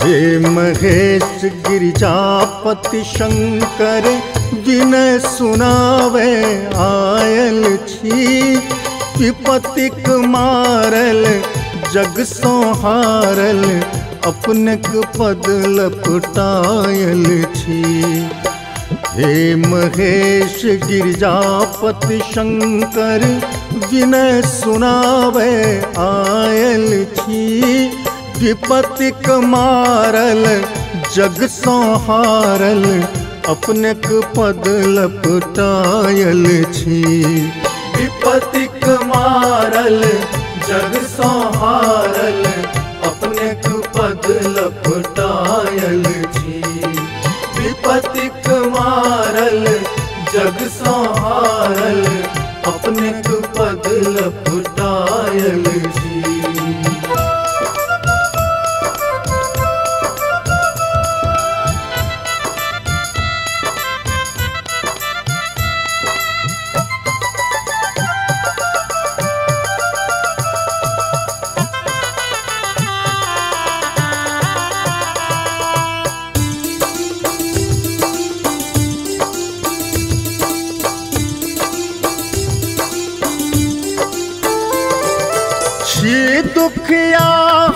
हे महेश गिरिजापति शंकर जिन्हें सुनावे आयल छी। विपतिक मारल जग संहारल अपने पद लपटायल छी। हे महेश गिरिजापति शंकर जिन्हें सुनावे आयल छी। विपतिक मारल जग संहारल अपने पद लपटायल छी। विपतिक मारल जग संहारल अपने पद लपटायल छी। विपतिक मारल जग संहारल अपने पद लपटायल छी। छी दुखिया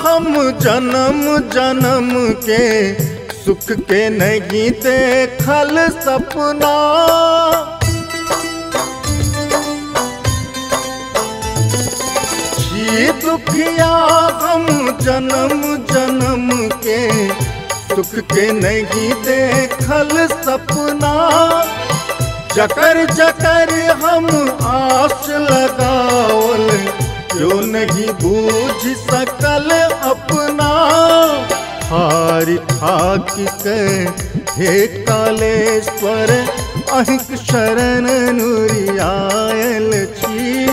हम जन्म जन्म के सुख के नहीं देखल सपना। छी दुखिया हम जन्म जन्म के सुख के नहीं देखल सपना। जकर जकर हम आस लगावल जो नहीं बूझ सकल अपना। हारि थाक के हे कालेश्वर अहिक शरण नुरियायल छी।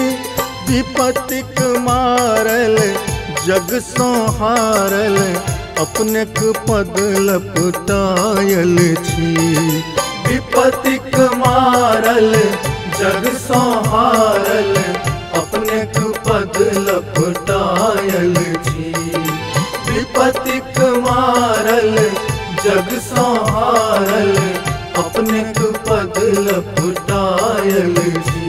विपतिक मारल जग संहारल अपने पद लपटायल छी। विपतिक मारल जग संहारल अपने पद लपटायल छी। विपतिक मारल जग संहारल अपने पद लपटायल छी।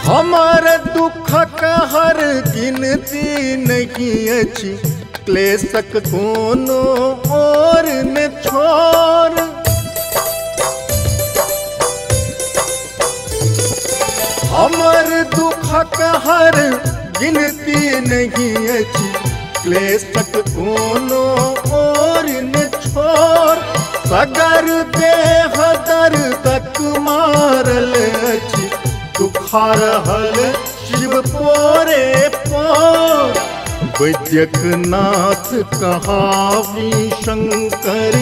हमार दुखक हर गिनती नहीं अछि। क्लेशक कोनो और न छोर। हमार दुखक हर गिनती नहीं अछि। क्लेशक कोनो और न छोर। सगर देह दर्दक मारल अछि। दुखार हल शिव पोरे पोर। वैद्यक नाथ कहावी शंकर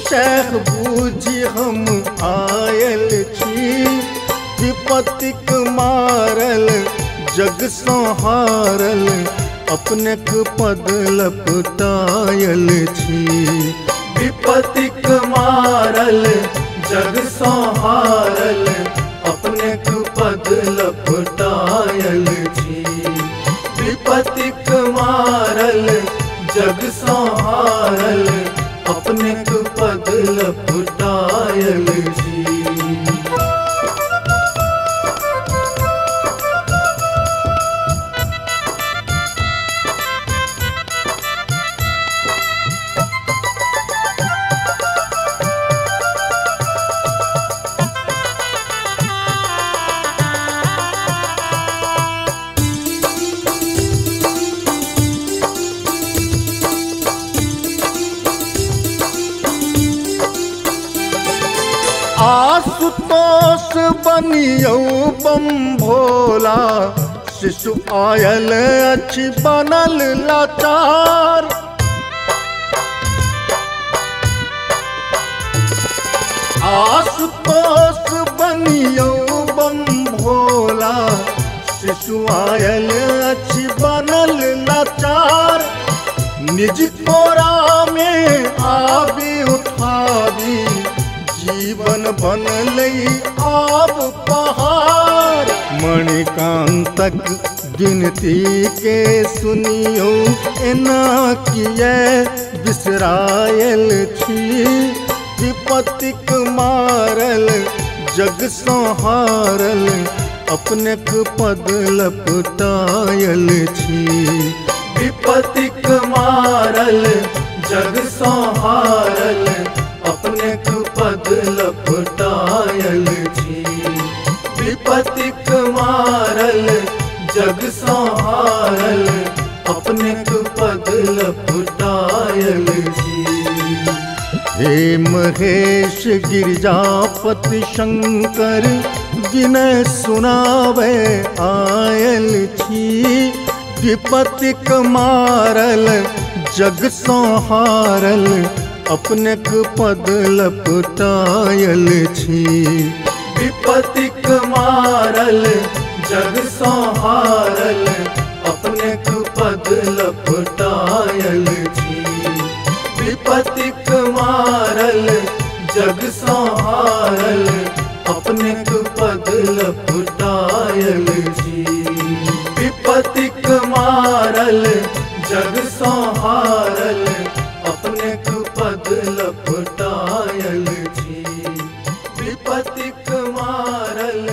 शेख बूझी हम आयल छी। विपतिक मारल जग संहारल अपने पद लपटायल छी। विपतिक मारल जग संहारल अपने पद लपटायल छी। विपतिक मारल जग संहारल अपने पद लपटायल छी। आशुतोष बनियो बम भोला। शिशु आयल अच्छी बनल लाचार। आशुतोष बनियो बम भोला, शिशु आयल अच्छी बनल लाचार, निज कोरा में आबी उठावी, जीवन बनलई आब पहाड़। मणिकांतक गिनती के सुनियो एना किए बिसरायल छी, विपत्तिक मारल जग संहारल, अपने पद लपटायल छी। विपत्तिक मारल जग संहारल, अपने पद लपटायल छी। विपत्तिक मारल जग संहारल, अपने पद लपटायल छी। हे महेश गिरिजापति शंकर, विनय सुनावे आयल छी, विपत्तिक मारल जग संहारल, अपने पद लपटायल छी। विपत्तिक मारल जग संहारल, अपने पद लपटायल छी। विपत्तिक मारल जग संहारल, अपने पद लपटायल छी। विपत्तिक मारल जग संहारल, अपने पद लपटायल छी। विपत्तिक मारल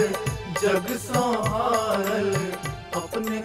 जग संहारल, अपने